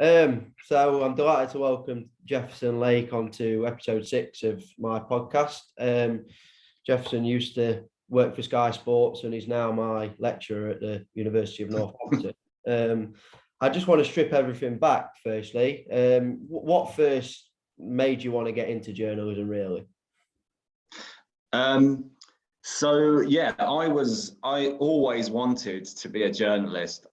So I'm delighted to welcome Jefferson Lake onto episode 6 of my podcast. Jefferson used to work for Sky Sports and he's now my lecturer at the University of Northampton. I just want to strip everything back firstly. What first made you want to get into journalism, really? I always wanted to be a journalist.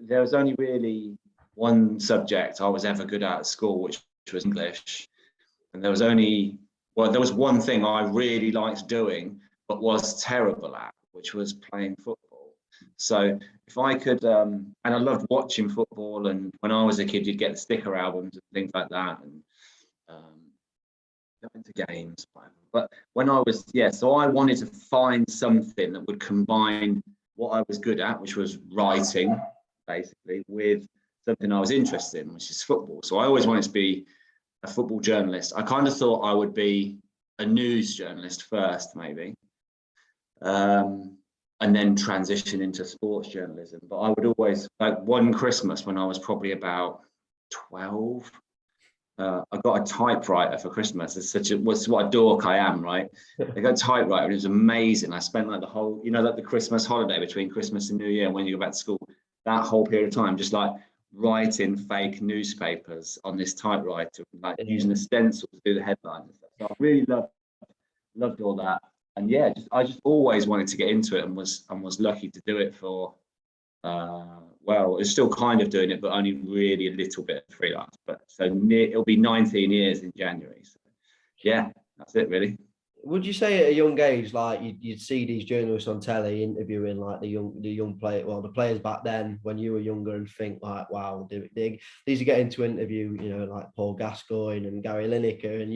There was only really one subject I was ever good at school, which was English. And there was one thing I really liked doing, but was terrible at, which was playing football. So if I could, and I loved watching football. And when I was a kid, you'd get the sticker albums and things like that. And go into games, whatever. But when I was, so I wanted to find something that would combine what I was good at, which was writing, basically, with something I was interested in, which is football. So I always wanted to be a football journalist. I kind of thought I would be a news journalist first, maybe, and then transition into sports journalism. But I would always, like one Christmas when I was probably about 12, I got a typewriter for Christmas. It's what a dork I am, right? I got a typewriter and it was amazing. I spent like the whole, like the Christmas holiday between Christmas and New Year, and when you go back to school, that whole period of time, just like writing fake newspapers on this typewriter, like using a stencil to do the headlines and stuff. So I really loved all that. And I just always wanted to get into it and was lucky to do it for it's still kind of doing it, but only really a little bit of freelance. But it'll be 19 years in January. So that's it really. Would you say at a young age, like you'd see these journalists on telly interviewing like the young the players back then when you were younger, and think like, wow, these are getting to interview, like Paul Gascoigne and Gary Lineker, and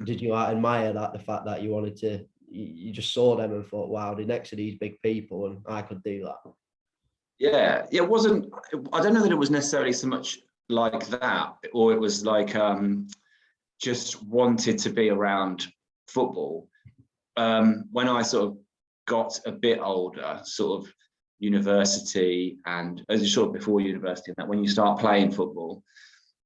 did you like admire that, the fact that you just saw them and thought, wow, they're next to these big people and I could do that? Yeah, it wasn't. I don't know that it was necessarily so much like that, or it was like just wanted to be around football. When I sort of got a bit older, sort of university, and as you sort of before university, and that when you start playing football,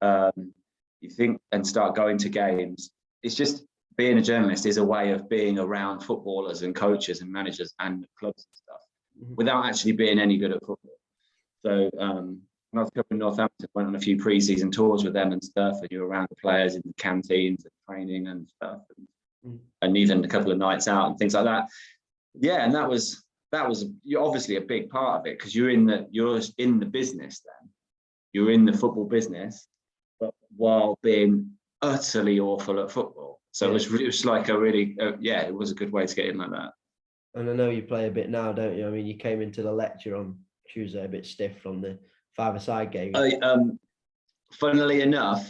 you think and start going to games. It's just being a journalist is a way of being around footballers and coaches and managers and clubs and stuff, without actually being any good at football. So when I was covering Northampton, went on a few pre-season tours with them and stuff, and you were around the players in the canteens and training and stuff, and even a couple of nights out and things like that. Yeah, and that was you're obviously a big part of it, because you're in the business then. You're in the football business, but while being utterly awful at football. So it was like a really, it was a good way to get in like that. And I know you play a bit now, don't you? I mean, you came into the lecture on Tuesday a bit stiff from the five-a-side game. Funnily enough,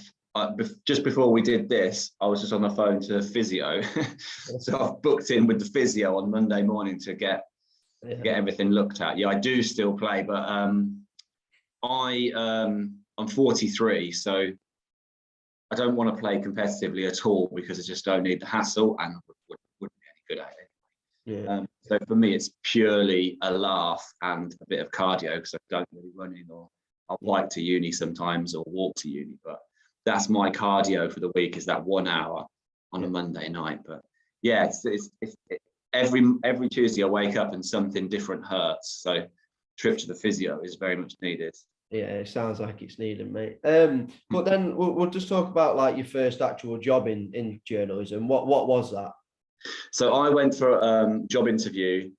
just before we did this, I was just on the phone to physio. So I've booked in with the physio on Monday morning to get everything looked at. Yeah, I do still play, but I'm 43, so I don't want to play competitively at all, because I just don't need the hassle and wouldn't be any good at it. Yeah. So for me, it's purely a laugh and a bit of cardio, because I don't really run in, or I'll bike to uni sometimes or walk to uni. But that's my cardio for the week, is that 1 hour on a Monday night. But it's every Tuesday I wake up and something different hurts. So trip to the physio is very much needed. Yeah, it sounds like it's needed, mate. But then we'll just talk about like your first actual job in journalism. What was that? So I went for a job interview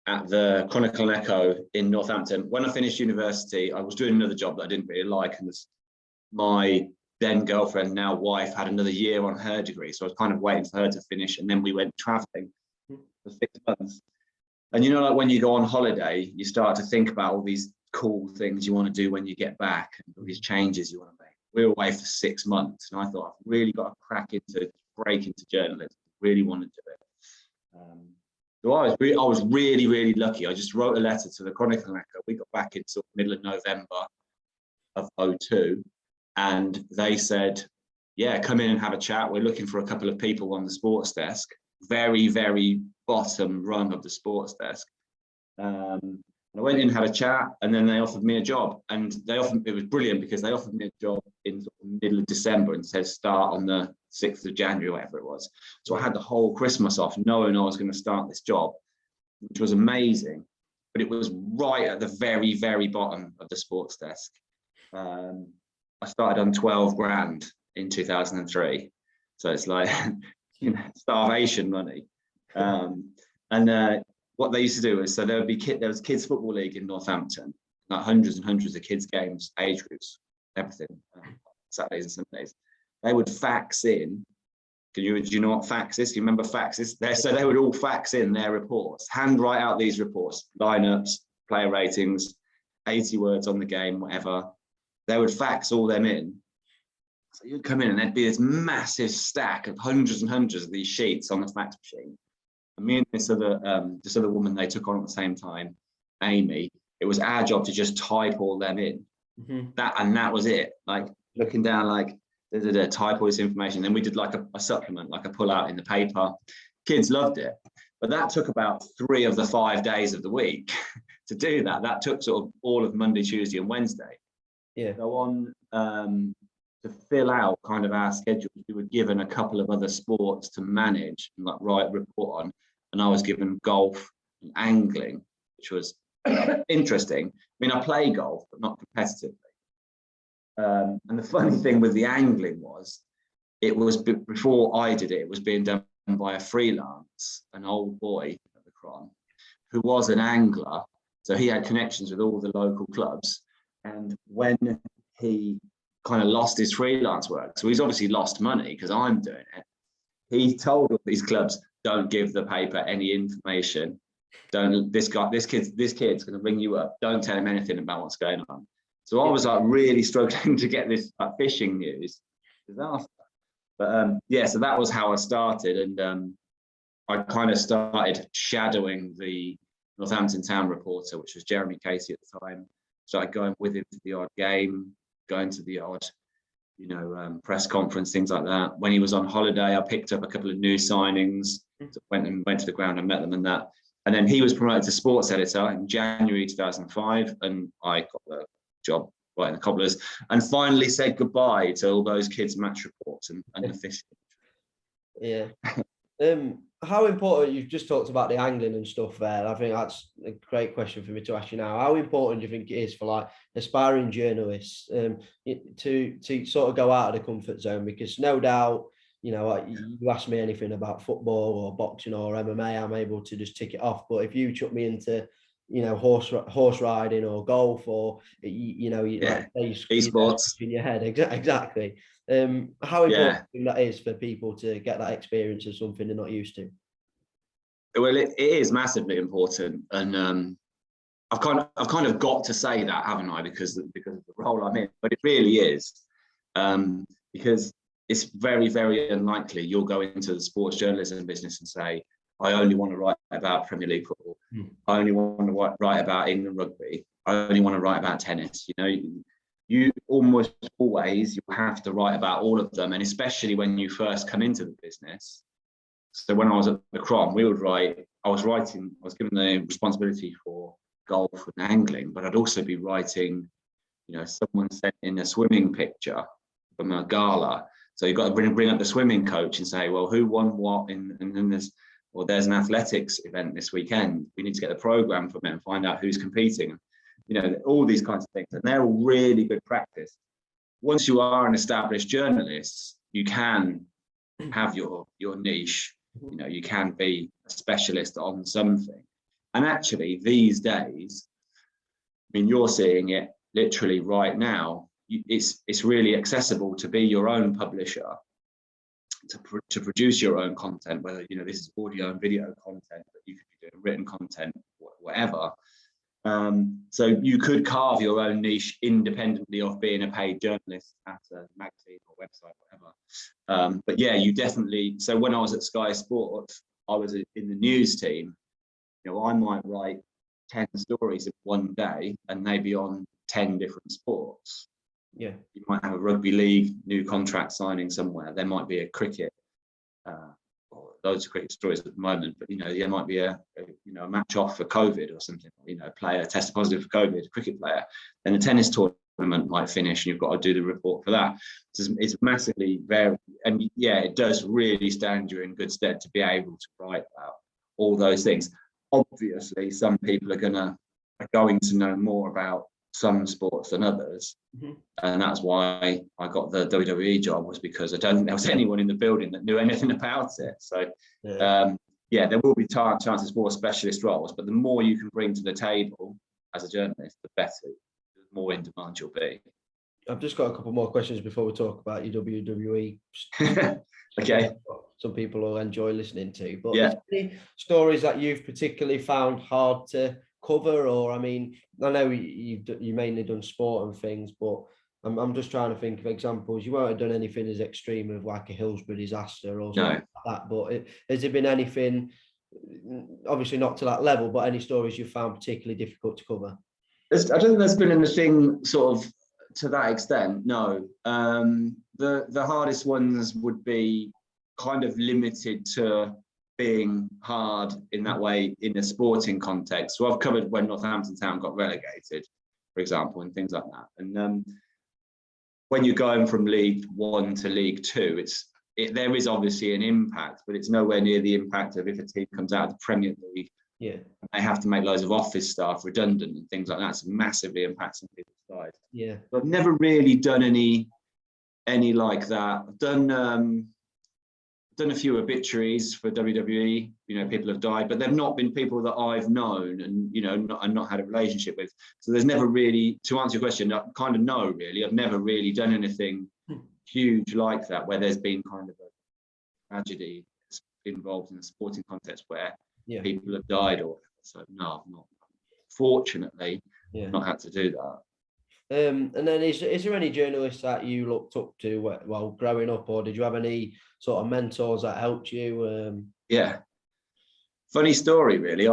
at the Chronicle and Echo in Northampton. When I finished university, I was doing another job that I didn't really like, and my then girlfriend, now wife, had another year on her degree, so I was kind of waiting for her to finish, and then we went traveling for 6 months. And like when you go on holiday, you start to think about all these cool things you want to do when you get back, and all these changes you want to make. We were away for 6 months, and I thought, I've really got to break into journalism. Really want to do it. So I was really, really lucky. I just wrote a letter to the Chronicle and Echo. We got back in sort of middle of November of 2002, and they said, come in and have a chat. We're looking for a couple of people on the sports desk, very, very bottom rung of the sports desk. And I went in, had a chat, and then they offered me a job. And it was brilliant because they offered me a job in sort of the middle of December and said start on the 6th of January, whatever it was. So I had the whole Christmas off knowing I was going to start this job, which was amazing. But it was right at the very, very bottom of the sports desk. I started on 12 grand in 2003. So it's like, starvation money. What they used to do is, so there was kids football league in Northampton, like hundreds and hundreds of kids games, age groups, everything, Saturdays and Sundays. They would fax in. Do you know what fax is? Do you remember faxes? So they would all fax in their reports, handwrite out these reports, lineups, player ratings, 80 words on the game, whatever. They would fax all them in. So you'd come in and there'd be this massive stack of hundreds and hundreds of these sheets on the fax machine. And me and this other woman they took on at the same time, Amy, it was our job to just type all them in. Mm-hmm. That was it. Like looking down, like type all this information. Then we did like a supplement, like a pull out in the paper. Kids loved it. But that took about 3 of the 5 days of the week to do that. That took sort of all of Monday, Tuesday, and Wednesday. Yeah. So on to fill out kind of our schedule, we were given a couple of other sports to manage and like write a report on. And I was given golf and angling, which was interesting. I mean, I play golf, but not competitively. And the funny thing with the angling was, it was before I did it, it was being done by a freelance, an old boy at the Cron, who was an angler. So he had connections with all the local clubs. And when he kind of lost his freelance work, so he's obviously lost money because I'm doing it, he told all these clubs, don't give the paper any information. This kid's going to ring you up. Don't tell him anything about what's going on. So I was like really struggling to get this like fishing news. Disaster. But so that was how I started. And I kind of started shadowing the Northampton Town reporter, which was Jeremy Casey at the time. Started going with him to the odd game, going to the odd, press conference, things like that. When he was on holiday, I picked up a couple of new signings, went to the ground and met them and that. And then he was promoted to sports editor in January 2005, and I got the job right in the Cobblers, and finally said goodbye to all those kids' match reports and the fishing. Yeah. How important, you've just talked about the angling and stuff there. I think that's a great question for me to ask you now. How important do you think it is for like aspiring journalists to sort of go out of the comfort zone? Because no doubt, you ask me anything about football or boxing or MMA, I'm able to just tick it off. But if you chuck me into, horse riding or golf or, esports in your head, exactly. How important that is for people to get that experience of something they're not used to? Well, it is massively important, and I've kind of got to say that, haven't I? Because of the role I'm in. But it really is, because it's very, very unlikely you'll go into the sports journalism business and say, I only want to write about Premier League football. I only want to write about England rugby. I only want to write about tennis. You almost always, you have to write about all of them. And especially when you first come into the business. So when I was at the Crom, I was given the responsibility for golf and angling, but I'd also be writing, someone sent in a swimming picture from a gala. So you've got to bring up the swimming coach and say, well, who won what? And then there's an athletics event this weekend. We need to get the program from it and find out who's competing. All these kinds of things. And they're all really good practice. Once you are an established journalist, you can have your niche. You can be a specialist on something. And actually, these days, you're seeing it literally right now. It's really accessible to be your own publisher, to produce your own content, whether this is audio and video content, but you could be doing written content, whatever. So you could carve your own niche independently of being a paid journalist at a magazine or website, whatever. But yeah, you definitely. So when I was at Sky Sports, I was in the news team. I might write 10 stories in one day, and they be on 10 different sports. Yeah, you might have a rugby league new contract signing somewhere. There might be a cricket loads of cricket stories at the moment, but there might be a match off for COVID or something. A player tested positive for COVID, a cricket player, then the tennis tournament might finish, and you've got to do the report for that. So it's massively varied, and it does really stand you in good stead to be able to write about all those things. Obviously, some people are going to know more about some sports than others, and that's why I got the WWE job, was because I don't think there was anyone in the building that knew anything about it. So there will be chances for specialist roles, but the more you can bring to the table as a journalist, the better, the more in demand you'll be. I've just got a couple more questions before we talk about your WWE. Okay. Some people will enjoy listening to, but yeah. any stories that you've particularly found hard to cover? Or, I mean, I know you mainly done sport and things, but I'm just trying to think of examples. You won't have done anything as extreme as like a Hillsborough disaster or something like that, but has there been anything, obviously not to that level, but any stories you found particularly difficult to cover? I don't think there's been anything sort of to that extent, no. The hardest ones would be kind of limited to being hard in that way in a sporting context. So I've covered when Northampton Town got relegated, for example, and things like that. And when you're going from League One to League Two, there is obviously an impact, but it's nowhere near the impact of if a team comes out of the Premier League. Yeah, they have to make loads of office staff redundant and things like that. So massively impacts on people's lives. Yeah, but I've never really done any like that. I've done a few obituaries for WWE. People have died, but they've not been people that I've known and not had a relationship with. So there's never really, to answer your question, I kind of know really. I've never really done anything huge like that where there's been kind of a tragedy involved in a sporting context where people have died or whatever. So no, I've not. Fortunately, not had to do that. And then is there any journalists that you looked up to while growing up, or did you have any sort of mentors that helped you? Yeah, funny story really.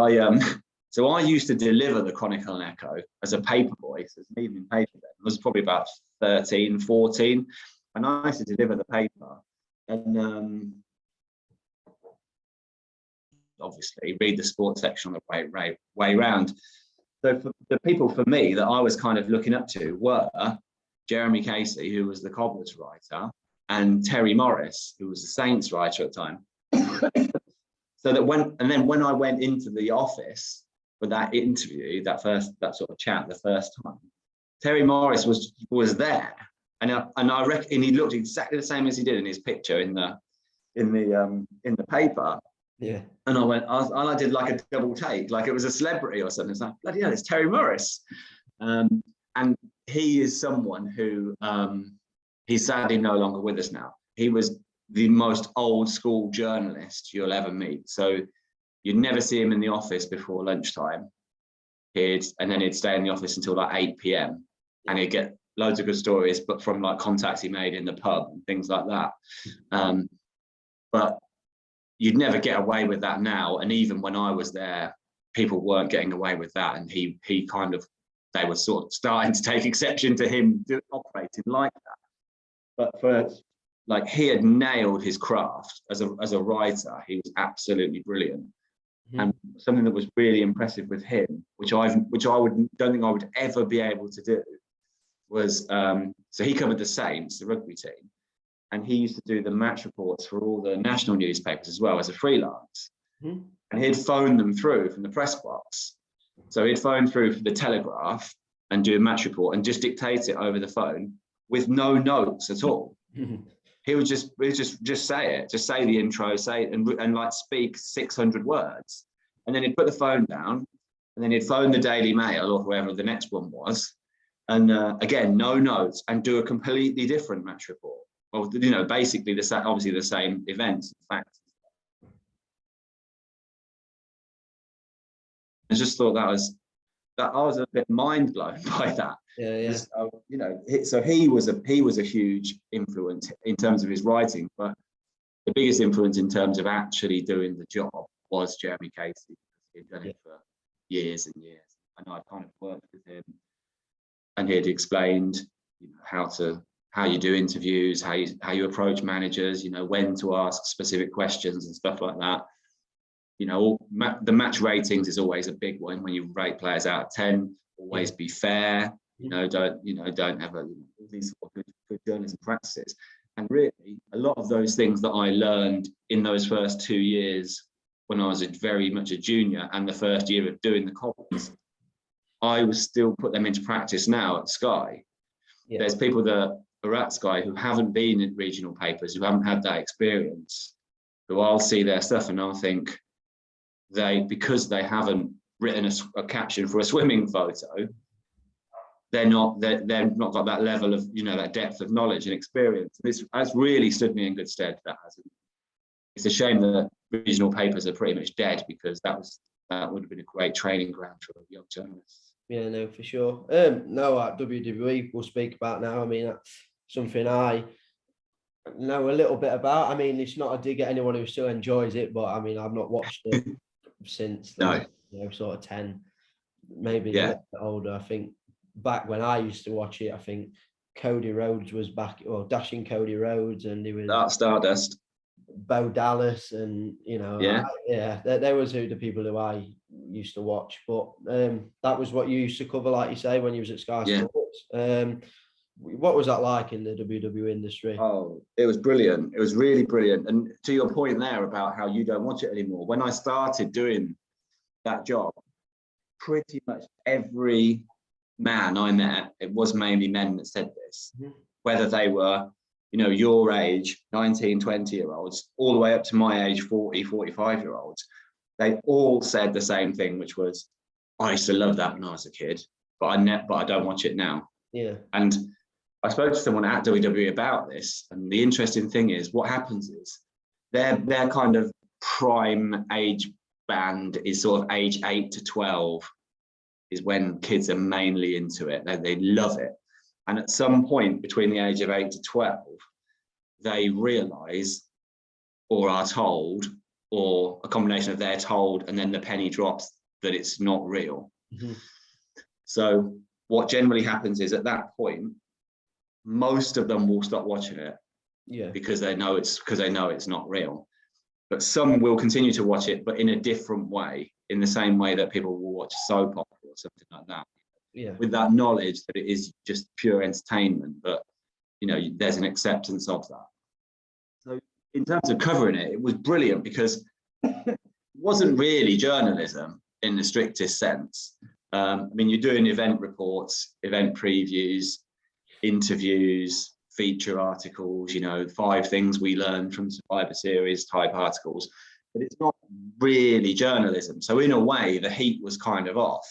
So I used to deliver the Chronicle and Echo as a paper boy, so it's an evening paper then. I was probably about 13, 14, and I used to deliver the paper and obviously read the sports section on the way round. So for the people for me that I was kind of looking up to were Jeremy Casey, who was the Cobblers writer, and Terry Morris, who was the Saints writer at the time. So that when I went into the office for that interview, that sort of chat the first time, Terry Morris was there, and I reckon he looked exactly the same as he did in his picture in the paper. Yeah. And I did like a double take, like it was a celebrity or something. It's like, bloody hell, it's Terry Morris. And he is someone who, he's sadly no longer with us now. He was the most old school journalist you'll ever meet. So you'd never see him in the office before lunchtime. And then he'd stay in the office until like 8 p.m. and he'd get loads of good stories, but from like contacts he made in the pub and things like that. But you'd never get away with that now. And even when I was there, people weren't getting away with that. And they were sort of starting to take exception to him operating like that. But he had nailed his craft as a writer. He was absolutely brilliant. Mm-hmm. And something that was really impressive with him, which I don't think I would ever be able to do, was so he covered the Saints, the rugby team. And he used to do the match reports for all the national newspapers as well as a freelance. Mm-hmm. And he'd phone them through from the press box. So he'd phone through for the Telegraph and do a match report and just dictate it over the phone with no notes at all. Mm-hmm. He would just say it, just say the intro, say it and like speak 600 words. And then he'd put the phone down and then he'd phone the Daily Mail or whoever the next one was. And again, no notes, and do a completely different match report. Well, basically obviously the same events, in fact. I just thought I was a bit mind blown by that. Yeah. Just, so he was a huge influence in terms of his writing, but the biggest influence in terms of actually doing the job was Jeremy Casey. He'd done it for years and years, and I'd kind of worked with him, and he'd explained how to how you do interviews, how you approach managers, you know, when to ask specific questions and stuff like that. You know, the match ratings is always a big one. When you rate players out of 10, always be fair. You know, don't have all these sort of good journalism practices. And really, a lot of those things that I learned in those first 2 years when I was very much a junior, and the first year of doing the columns, I was still put them into practice now at Sky. Yeah. There's people that are at Sky who haven't been in regional papers, who haven't had that experience, who I'll see their stuff and I'll think because they haven't written a caption for a swimming photo, they've not got that level of, you know, that depth of knowledge and experience. This has really stood me in good stead. That hasn't. It's a shame that regional papers are pretty much dead, because that would have been a great training ground for young journalists. Yeah, no, for sure. No, at WWE we'll speak about now. I mean, that's something I know a little bit about. I mean, it's not a dig at anyone who still enjoys it, but I mean, I've not watched it since sort of 10, maybe a little bit older. I think back when I used to watch it, I think Cody Rhodes was back, or Dashing Cody Rhodes, and he was Stardust, Bo Dallas, and you know, there was the people who I used to watch. But that was what you used to cover, like you say, when you was at Sky Sports. What was that like in the WWE industry? Oh, it was brilliant. It was really brilliant. And to your point there about how you don't watch it anymore, when I started doing that job, pretty much every man I met, it was mainly men that said this, whether they were, you know, your age, 19, 20-year-olds, all the way up to my age, 40, 45-year-olds, they all said the same thing, which was, I used to love that when I was a kid, but I don't watch it now. Yeah. And I spoke to someone at WWE about this, and the interesting thing is, what happens is their kind of prime age band is sort of age 8 to 12 is when kids are mainly into it. They love it. And at some point between the age of 8 to 12, they realize, or are told, or a combination of they're told and then the penny drops that it's not real. So what generally happens is, at that point, most of them will stop watching it, because they know it's not real. But some will continue to watch it, but in a different way, in the same way that people will watch soap opera or something like that. Yeah. With that knowledge that it is just pure entertainment, but you know, there's an acceptance of that. So in terms of covering it, it was brilliant, because it wasn't really journalism in the strictest sense. I mean, you're doing event reports, event previews, interviews, feature articles, you know, 5 things we learned from Survivor Series type articles, but it's not really journalism. So in a way, the heat was kind of off.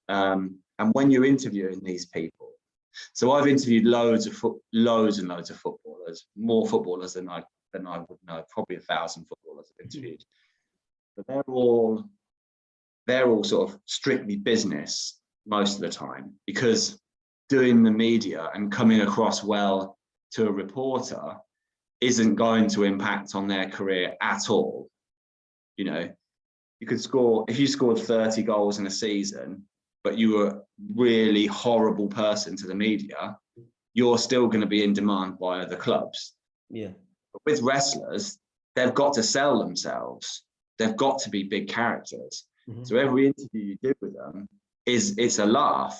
And when you're interviewing these people, so I've interviewed loads and loads of footballers, more footballers than I would know, probably 1,000 footballers I've interviewed. But they're all sort of strictly business most of the time, because doing the media and coming across well to a reporter isn't going to impact on their career at all. You know, you could score, if you scored 30 goals in a season, but you were a really horrible person to the media, you're still going to be in demand by other clubs. Yeah. But with wrestlers, they've got to sell themselves. They've got to be big characters. So every interview you do with them it's a laugh,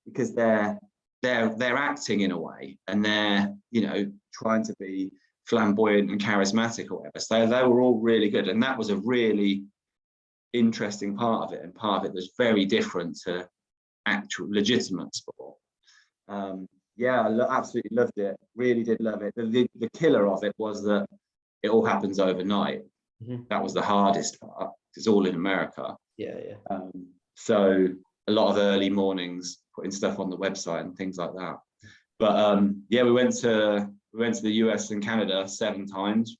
because they're acting in a way, and they're, you know, trying to be flamboyant and charismatic or whatever. So they were all really good, and that was a really interesting part of it, and part of it was very different to actual legitimate sport. Yeah, I absolutely loved it. Really did love it. The killer of it was that it all happens overnight. That was the hardest part. It's all in America. So a lot of early mornings, putting stuff on the website and things like that. But yeah, we went to the US and Canada 7 times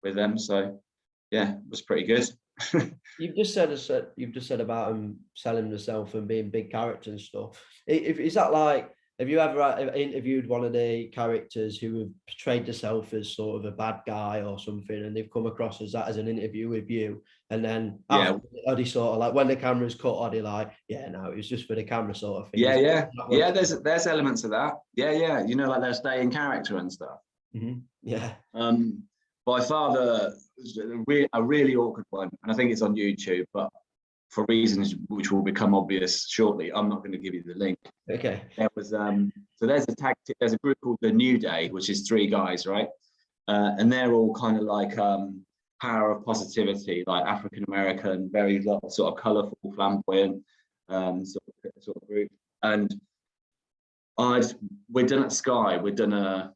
with them. So yeah, it was pretty good. You've just said about selling themselves and being big character and stuff. Is that like Have you ever interviewed one of the characters who have portrayed themselves as sort of a bad guy or something, and they've come across as that as an interview with you, and then Yeah, after, are they sort of like when the camera's cut, are they like, yeah, no, it was just for the camera sort of thing? yeah. There's elements of that. Yeah. You know, like they'll stay in character and stuff. Yeah. By far a really awkward one, and I think it's on YouTube, but for reasons which will become obvious shortly, I'm not going to give you the link. Okay. There was so there's a group called the New Day, which is 3 guys, right? And they're all kind of like power of positivity, like African American, very sort of colourful, flamboyant sort of group. And we'd done at Sky, we'd done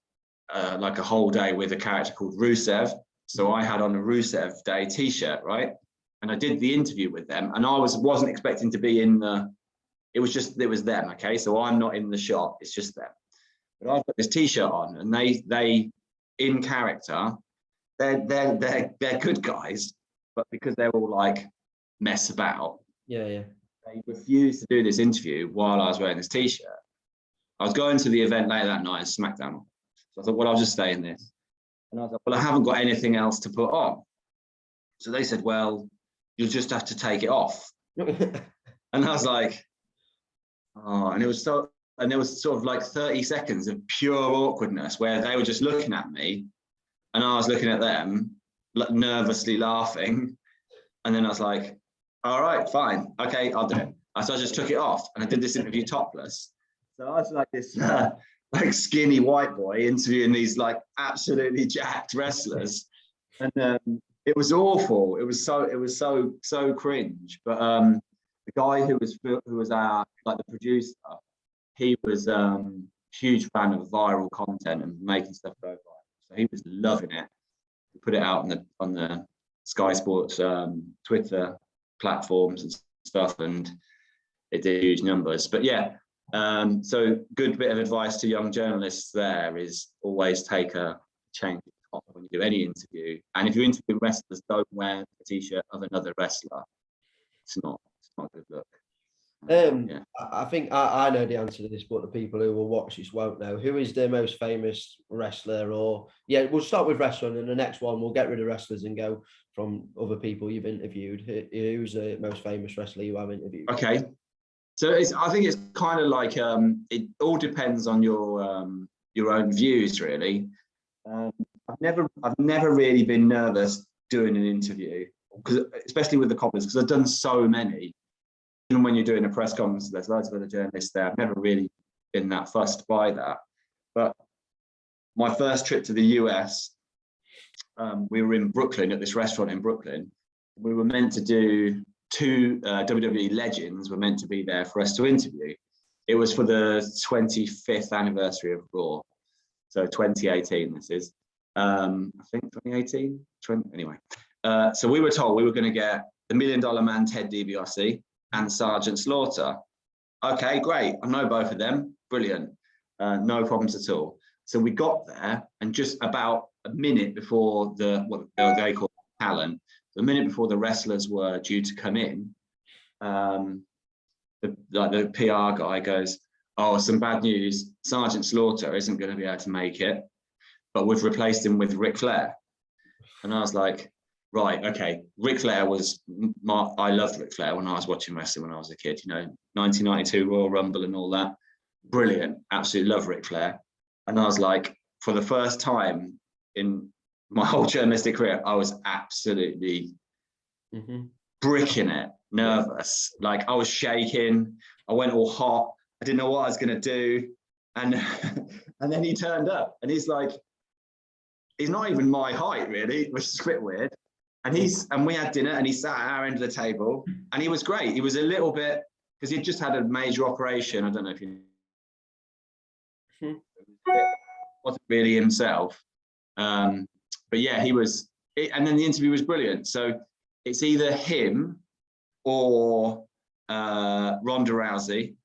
like a whole day with a character called Rusev. So I had on a Rusev Day t-shirt, right? And I did the interview with them, and I wasn't expecting to be in the. It was them, okay. So I'm not in the shot; it's just them. But I've got this T-shirt on, and they in character, they're good guys, but because they're all like mess about, Yeah. they refused to do this interview while I was wearing this T-shirt. I was going to the event later that night, SmackDown. So I thought, well, I'll just stay in this. And I was like, well, I haven't got anything else to put on. So they said, well, you'll just have to take it off. And I was like, oh, and there was sort of like 30 seconds of pure awkwardness where they were just looking at me and I was looking at them, nervously laughing. And then I was like, all right, fine. Okay, I'll do it. So I just took it off and I did this interview topless. So I was like this like skinny white boy interviewing these like absolutely jacked wrestlers. And it was awful. It was so cringe. But the guy who was our like the producer, he was huge fan of viral content and making stuff go viral. So he was loving it. We put it out on the Sky Sports Twitter platforms and stuff, and it did huge numbers. But yeah, so good bit of advice to young journalists there is always take a change when you do any interview, and if you're interviewing wrestlers, don't wear a t-shirt of another wrestler. It's not a good look. Yeah. I think I know the answer to this, but the people who will watch this won't know. Who is the most famous wrestler? Or we'll start with wrestling, and the next one we'll get rid of wrestlers and go from other people you've interviewed. Who's the most famous wrestler you have interviewed? Okay, so I think it's kind of like it all depends on your own views, really. I've never really been nervous doing an interview, especially with the Cobblers, because I've done so many. Even when you're doing a press conference, there's loads of other journalists there. I've never really been that fussed by that. But my first trip to the US, we were in Brooklyn at this restaurant in Brooklyn. We were meant to do 2 WWE legends were meant to be there for us to interview. It was for the 25th anniversary of Raw. So 2018, this is. I think 2018, anyway. So we were told we were going to get the $1 Million Man Ted DiBiase and Sergeant Slaughter. Okay, great. I know both of them. Brilliant. No problems at all. So we got there, and just about a minute before what they call talent, the minute before the wrestlers were due to come in, the PR guy goes, "Oh, some bad news. Sergeant Slaughter isn't going to be able to make it, but we've replaced him with Ric Flair." And I was like, right, okay. Ric Flair I loved Ric Flair when I was watching wrestling when I was a kid, 1992 Royal Rumble and all that. Brilliant. Absolutely love Ric Flair. And I was like, for the first time in my whole journalistic career, I was absolutely bricking it, nervous. Like I was shaking. I went all hot. I didn't know what I was going to do. And then he turned up, and he's like, he's not even my height really, which is a bit weird. And we had dinner, and he sat at our end of the table, and he was great. He was a little bit, because he'd just had a major operation. I don't know if you wasn't really himself. But yeah, he was, and then the interview was brilliant. So it's either him or Ronda Rousey.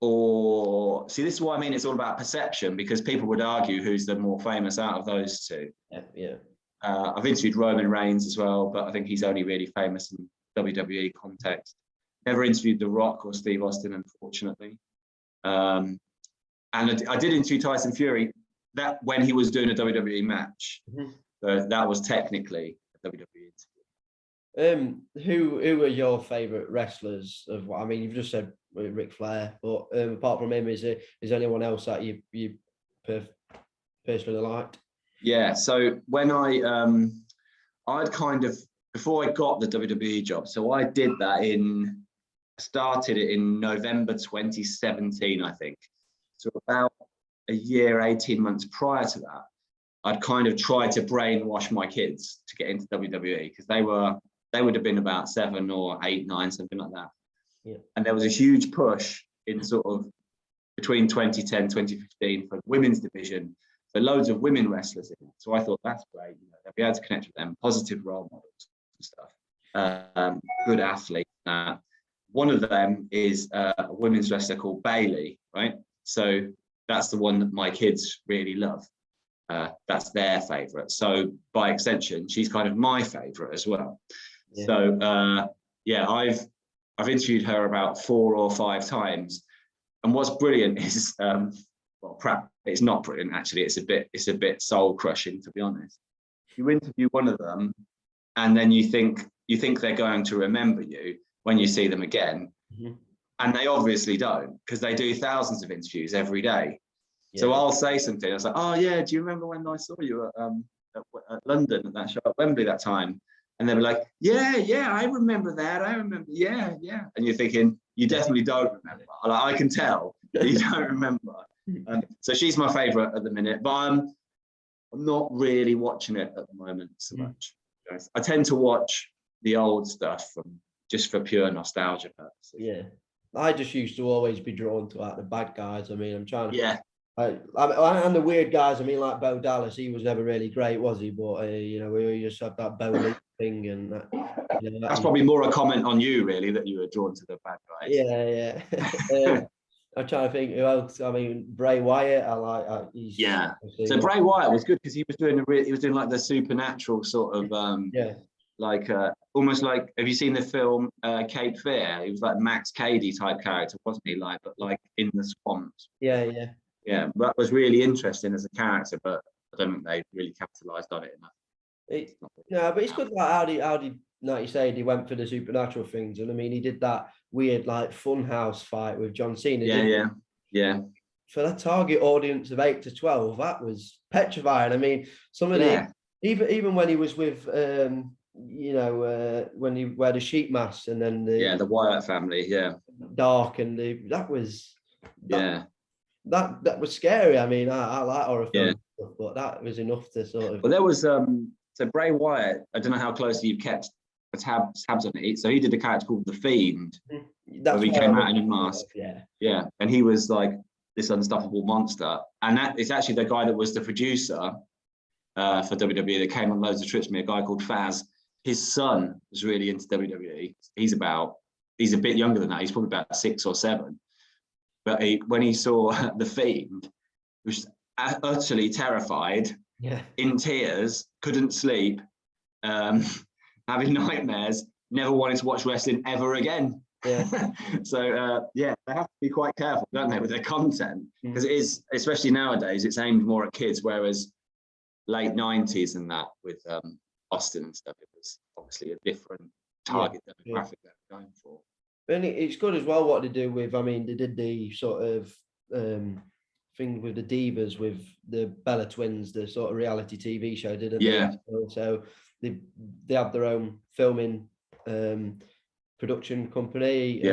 Or see, this is what I mean. It's all about perception, because people would argue who's the more famous out of those two. Yeah. I've interviewed Roman Reigns as well, but I think he's only really famous in WWE context. Never interviewed The Rock or Steve Austin, unfortunately. And I did interview Tyson Fury that when he was doing a WWE match. So that was technically a WWE interview. Who are your favourite wrestlers? I mean, you've just said Ric Flair, but apart from him, is there anyone else that you personally liked? Yeah. So when I'd kind of, before I got the WWE job, so I started it in November 2017, I think. So about a year, 18 months prior to that, I'd kind of tried to brainwash my kids to get into WWE because they would have been about 7 or 8, 9, something like that. Yeah. And there was a huge push in sort of between 2010, 2015 for the women's division. So loads of women wrestlers in it. So I thought that's great. You know, they'll be able to connect with them, positive role models and stuff. Good athlete. One of them is a women's wrestler called Bailey, right? So that's the one that my kids really love. That's their favorite. So by extension, she's kind of my favorite as well. Yeah. So yeah, I've interviewed her about 4 or 5 times. And what's brilliant is, well, it's not brilliant actually. It's a bit soul crushing, to be honest. You interview one of them, and then you think they're going to remember you when you see them again, and they obviously don't, because they do thousands of interviews every day. Yeah. So I'll say something. I was like, "Oh yeah, do you remember when I saw you at London at that show at Wembley that time?" And they were like, "Yeah, I remember that. I remember. Yeah." And you're thinking, you definitely don't remember. Like, I can tell that you don't remember. So she's my favourite at the minute, but I'm not really watching it at the moment so much. I tend to watch the old stuff just for pure nostalgia purposes. Yeah, I just used to always be drawn to like the bad guys. I mean, I'm trying to. Yeah. And the weird guys. I mean, like Bo Dallas, he was never really great, was he? But you know, we just had that Bo thing, and that. You know, that's probably more a comment on you, really, that you were drawn to the bad guys. Yeah. I'm trying to think who else. I mean, Bray Wyatt. I like. Yeah. So Bray Wyatt was good because he was doing like the supernatural sort of like almost like, have you seen the film Cape Fear? He was like Max Cady type character, wasn't he? Like, but like in the swamps. Yeah. That was really interesting as a character, but I don't think they really capitalized on it enough. But it's good like how he like you said, he went for the supernatural things, and I mean, he did that weird like funhouse fight with John Cena. Yeah. For that target audience of 8 to 12, that was petrifying. I mean, some of the even when he was with when he wore the sheep mask, and then the Wyatt family, dark, and that was scary. I mean, I like horror films, but that was enough to sort of. Well, there was so Bray Wyatt. I don't know how closely you've kept tabs on it. So he did a character called The Fiend, where he came out in a mask. Yeah, and he was like this unstoppable monster, and that is actually the guy that was the producer for WWE that came on loads of trips with me. A guy called Faz. His son was really into WWE. He's a bit younger than that. He's probably about 6 or 7. But when he saw The Fiend, he was utterly terrified, in tears, couldn't sleep, having nightmares, never wanted to watch wrestling ever again. So they have to be quite careful, don't they, with their content, because it is, especially nowadays, it's aimed more at kids, whereas late 90s and that with Austin and stuff, it was obviously a different target demographic they were going for. And it's good as well what they do with, I mean, they did the sort of thing with the Divas with the Bella Twins, the sort of reality TV show, didn't they? So they have their own filming production company.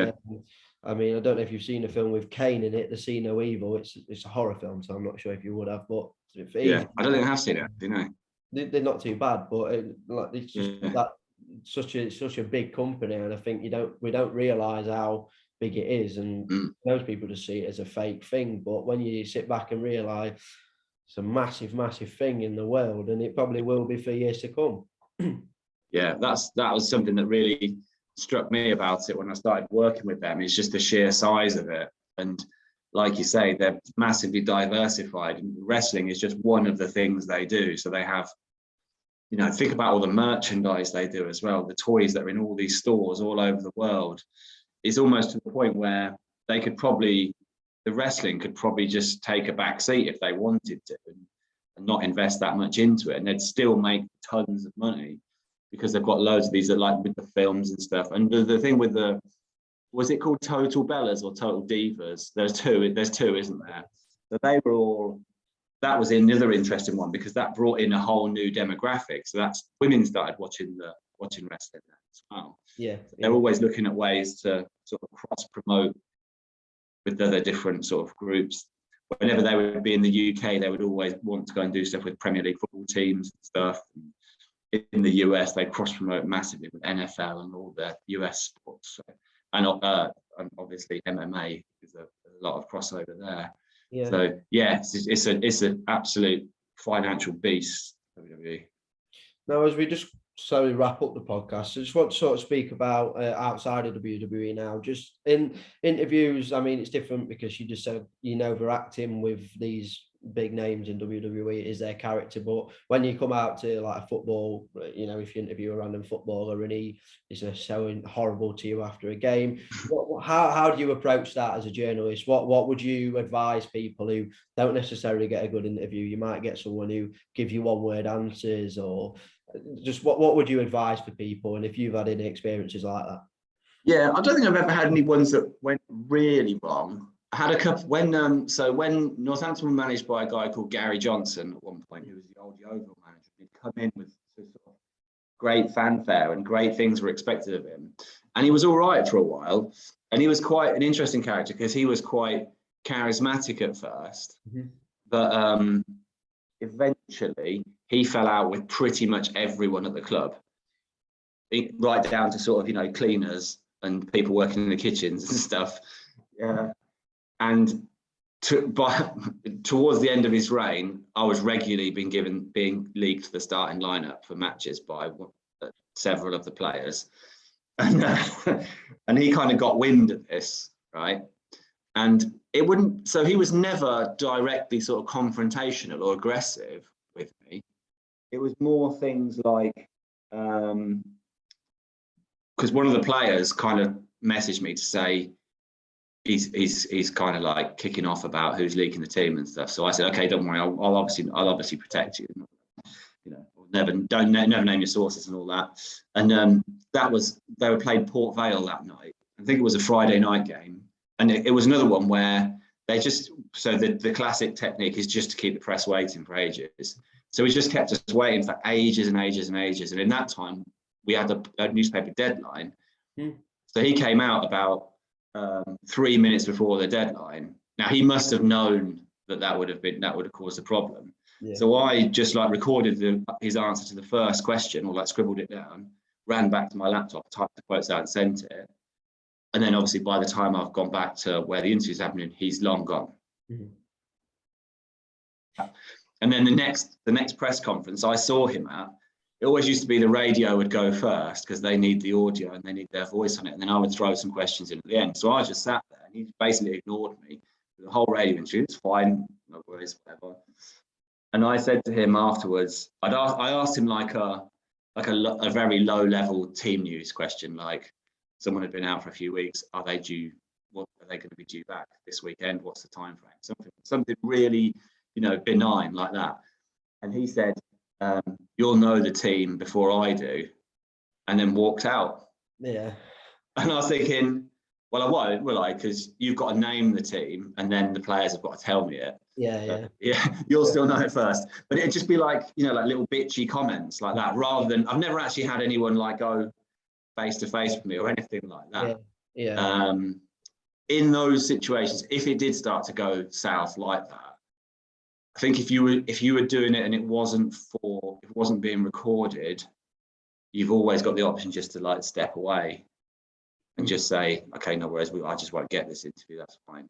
I mean, I don't know if you've seen a film with Kane in it, The See No Evil. It's a horror film, so I'm not sure if you would have, but I don't think I have seen it, do you know? They're not too bad, but it's just that such a big company, and I think we don't realize how big it is, and most people just see it as a fake thing. But when you sit back and realize it's a massive thing in the world, and it probably will be for years to come. That was something that really struck me about it when I started working with them. It's just the sheer size of it, and like you say, they're massively diversified, and wrestling is just one of the things they do. So they have, think about all the merchandise they do as well, the toys that are in all these stores all over the world. it's almost to the point where the wrestling could probably just take a back seat if they wanted to, and not invest that much into it, and they'd still make tons of money because they've got loads of these that, like with the films and stuff. And the thing with was it called Total Bellas or Total Divas? There's two, isn't there? So they were all, that was another interesting one because that brought in a whole new demographic. So that's women started watching wrestling as well. Yeah, they're always looking at ways to sort of cross promote with other different sort of groups. Whenever they would be in the UK, they would always want to go and do stuff with Premier League football teams and stuff. In the US, they cross promote massively with NFL and all the US sports. So, and obviously MMA is a lot of crossover there. Yeah. So yeah, it's an absolute financial beast, WWE. Now, as we just slowly wrap up the podcast, I just want to sort of speak about outside of WWE now. Just in interviews, I mean, it's different because you just said, they're acting with these big names in WWE is their character. But when you come out to like a football, if you interview a random footballer and he is so horrible to you after a game, how do you approach that as a journalist? What would you advise people who don't necessarily get a good interview? You might get someone who gives you one-word answers, or just what would you advise for people? And if you've had any experiences like that? Yeah, I don't think I've ever had any ones that went really wrong. I had a couple when Northampton were managed by a guy called Gary Johnson at one point, who was the old Yeovil manager. He'd come in with sort of great fanfare and great things were expected of him. And he was all right for a while. And he was quite an interesting character because he was quite charismatic at first. Mm-hmm. But eventually he fell out with pretty much everyone at the club, right down to sort of, cleaners and people working in the kitchens and stuff. Yeah. And towards the end of his reign, I was regularly being leaked the starting lineup for matches by several of the players, and he kind of got wind of this, right? And it wouldn't. So he was never directly sort of confrontational or aggressive with me. It was more things like, because one of the players kind of messaged me to say, he's kind of like kicking off about who's leaking the team and stuff. So I said, okay, don't worry, I'll obviously protect you. Never name your sources and all that. And they were playing Port Vale that night. I think it was a Friday night game, and it was another one where the classic technique is just to keep the press waiting for ages. So he just kept us waiting for ages and ages and ages. And in that time, we had a newspaper deadline. So he came out about 3 minutes before the deadline. Now he must have known that would have caused a problem. Yeah. So I just recorded his answer to the first question, or scribbled it down, ran back to my laptop, typed the quotes out and sent it. And then obviously by the time I've gone back to where the interview's happening, he's long gone. Mm-hmm. And then the next press conference I saw him at, it always used to be the radio would go first because they need the audio and they need their voice on it. And then I would throw some questions in at the end. So I just sat there and he basically ignored me. The whole radio interview, it's fine, no worries, whatever. And I said to him afterwards, I asked him a very low level team news question, like someone had been out for a few weeks. Are they due? What are they going to be due back this weekend? What's the time frame? Something really, benign like that. And he said, you'll know the team before I do, and then walked out. Yeah. And I was thinking, well, I won't, will I? Because you've got to name the team, and then the players have got to tell me it. Yeah. You'll still know it first. But it'd just be like little bitchy comments like that, rather than, I've never actually had anyone go face to face with me or anything like that. Yeah. In those situations, if it did start to go south like that, I think if you were doing it and it wasn't being recorded, you've always got the option just to step away and just say, okay, no worries, I just won't get this interview, that's fine.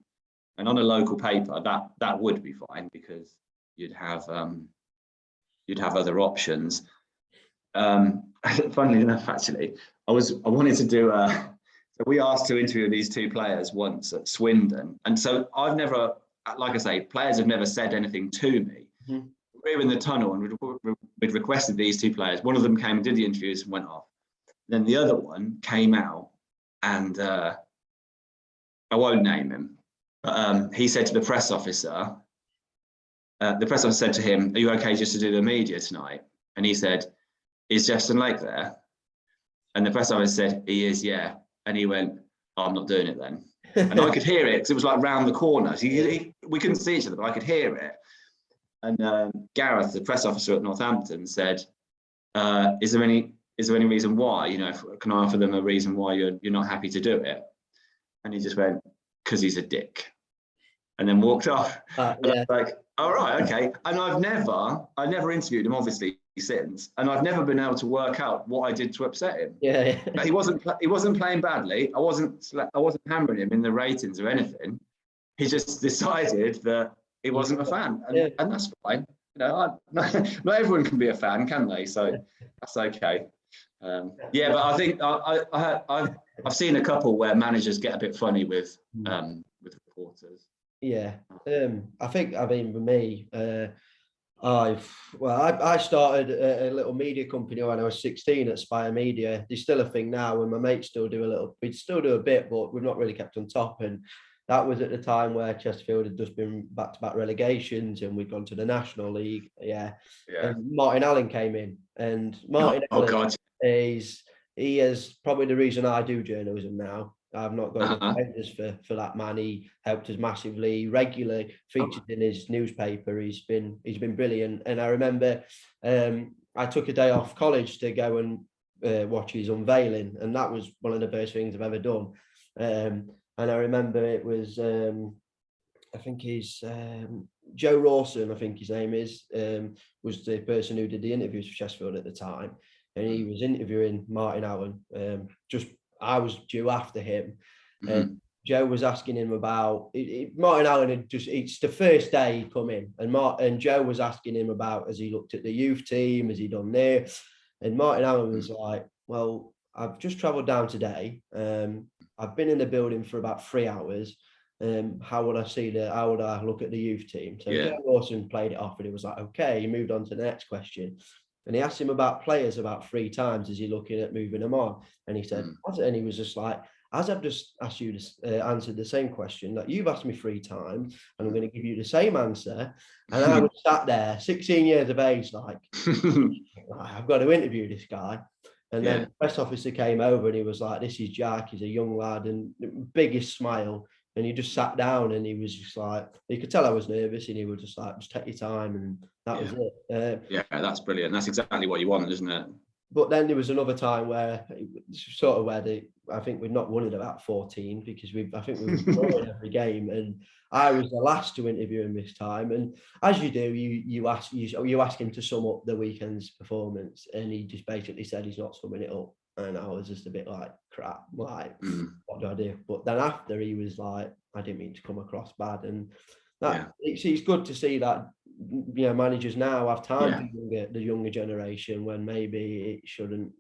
And on a local paper, that would be fine because you'd have other options. Funnily enough, actually, I wanted to do so we asked to interview these two players once at Swindon, and so I've never, like I say, players have never said anything to me. Mm-hmm. We were in the tunnel and we'd requested these two players. One of them came and did the interviews and went off. Then the other one came out and I won't name him, but he said to the press officer said to him, "Are you okay just to do the media tonight?" And he said, "Is Jefferson Lake there?" And the press officer said, "He is, yeah." And he went, "Oh, I'm not doing it then." And I could hear it because it was like round the corner. So we couldn't see each other, but I could hear it. And Gareth, the press officer at Northampton, said, "Is there any reason why? You know, can I offer them a reason why you're not happy to do it?" And he just went, "Because he's a dick," and then walked off. And I was like, "All right, okay." And I never interviewed him, obviously, since, and I've never been able to work out what I did to upset him. Yeah. But he wasn't playing badly. I wasn't hammering him in the ratings or anything. He just decided that he wasn't a fan, and that's fine. You know, not everyone can be a fan, can they? So that's okay. But I think I've seen a couple where managers get a bit funny with reporters. Yeah, I mean, with me, I started a little media company when I was 16 at Spire Media. There's still a thing now, and my mates still do a little. We still do a bit, but we've not really kept on top. And that was at the time where Chesterfield had just been back-to-back relegations, and we'd gone to the National League. Yeah. And Martin Allen came in, and Martin Allen he is probably the reason I do journalism now. I've not got any defenders for that man. He helped us massively, regularly featured in his newspaper. He's been brilliant. And I remember I took a day off college to go and watch his unveiling, and that was one of the first things I've ever done. And I remember it was I think he's Joe Rawson, I think his name is, was the person who did the interviews for Chesterfield at the time, and he was interviewing Martin Allen. I was due after him, and Joe was asking him about Martin Allen had it's the first day he'd come in, and Joe was asking him about, has he looked at the youth team, has he done there? And Martin Allen was like, "Well, I've just travelled down today. I've been in the building for about 3 hours. How would I look at the youth team?" So Joe Lawson played it off, and he was like, "Okay." He moved on to the next question. And he asked him about players about 3 times. Is he looking at moving them on? And he said, and he was just like, "As I've just asked you to answer the same question that you've asked me 3 times, and I'm going to give you the same answer." And I was sat there, 16 years of age, like, I've got to interview this guy. And then the press officer came over, and he was like, "This is Jack. He's a young lad," and the biggest smile. And he just sat down, and he was just like, you could tell I was nervous, and he was just like, "Just take your time," and that was it. That's brilliant. That's exactly what you want, isn't it? But then there was another time where I think we'd not won it about 14, because I think we were drawing every game, and I was the last to interview him this time. And as you do, you ask him to sum up the weekend's performance, and he just basically said he's not summing it up. And I was just a bit like, crap, like, what do I do? But then after, he was like, "I didn't mean to come across bad." And it's good to see that, you know, managers now have time for the younger generation, when maybe it shouldn't.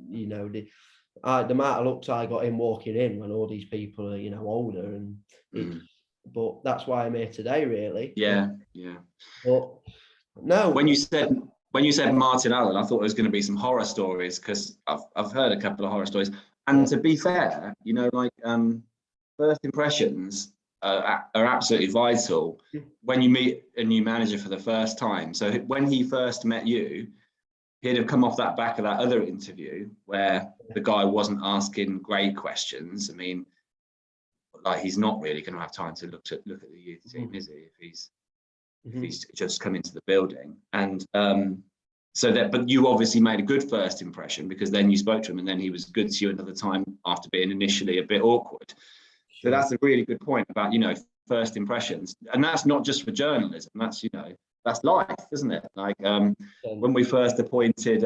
You know, the amount of looks I got in walking in when all these people are, you know, older, and but that's why I'm here today, really. But no, when you said Martin Allen, I thought it was going to be some horror stories, because I've heard a couple of horror stories. And to be fair, you know, like first impressions are absolutely vital when you meet a new manager for the first time. So when he first met you, he'd have come off that back of that other interview where the guy wasn't asking great questions. I mean, like, he's not really going to have time to look at the youth team, is he? If he's just come into the building. And but you obviously made a good first impression, because then you spoke to him, and then he was good to you another time after being initially a bit awkward. So that's a really good point about, you know, first impressions. And that's not just for journalism, that's, you know, that's life, isn't it? Like when we first appointed,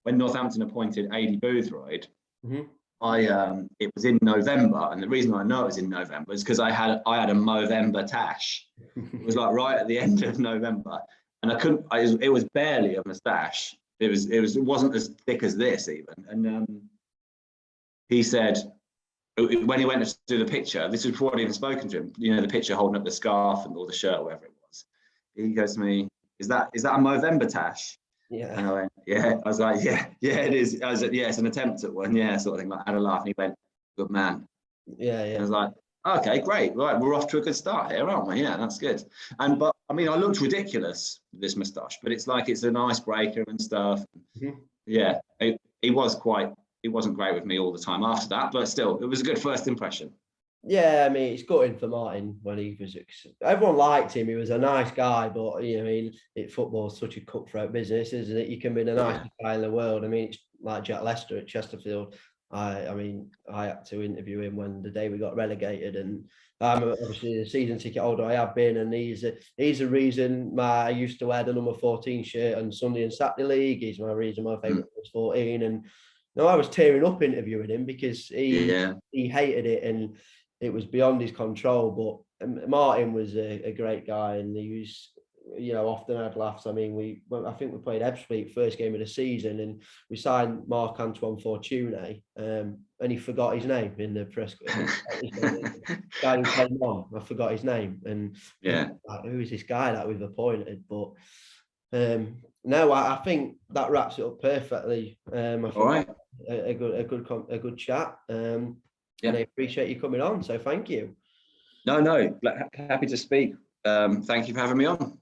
when Northampton appointed Adi Boothroyd, it was in November, and the reason I know it was in November is because I had a Movember tash. It was like right at the end of November, and it was barely a moustache. It wasn't as thick as this even. And he said, when he went to do the picture, this was before I'd even spoken to him, you know, the picture holding up the scarf or the shirt, whatever it was. He goes to me, is that a Movember tash? Yeah. And I went, yeah. I was like, yeah, it is. I was like, yeah, it's an attempt at one, yeah, sort of thing. Like, I had a laugh, and he went, good man. Yeah. And I was like, Okay, great. Right, we're off to a good start here, aren't we? Yeah, that's good. But I mean, I looked ridiculous with this moustache, but it's like it's an icebreaker and stuff. Mhm. Yeah, he wasn't great with me all the time after that, but still, it was a good first impression. Yeah, I mean, it's gutting for Martin when he was. Everyone liked him. He was a nice guy, but you know, football's such a cutthroat business, isn't it? You can be the nicest guy in the world. I mean, it's like Jack Lester at Chesterfield. I mean, I had to interview him when the day we got relegated, and I'm obviously a season ticket holder. I have been, and he's the reason I used to wear the number 14 shirt on Sunday and Saturday league. He's my reason my favourite was 14, and no, I was tearing up interviewing him because he hated it and it was beyond his control. But Martin was a great guy, and he was, you know, often had laughs. I mean, I think we played Ebbsfleet first game of the season, and we signed Marc Antoine Fortuné, and he forgot his name in the press. Guy who came on, I forgot his name, and like, who is this guy that we've appointed? But no, I think that wraps it up perfectly. I think All right, a good chat. And I appreciate you coming on. So thank you. No, happy to speak. Thank you for having me on.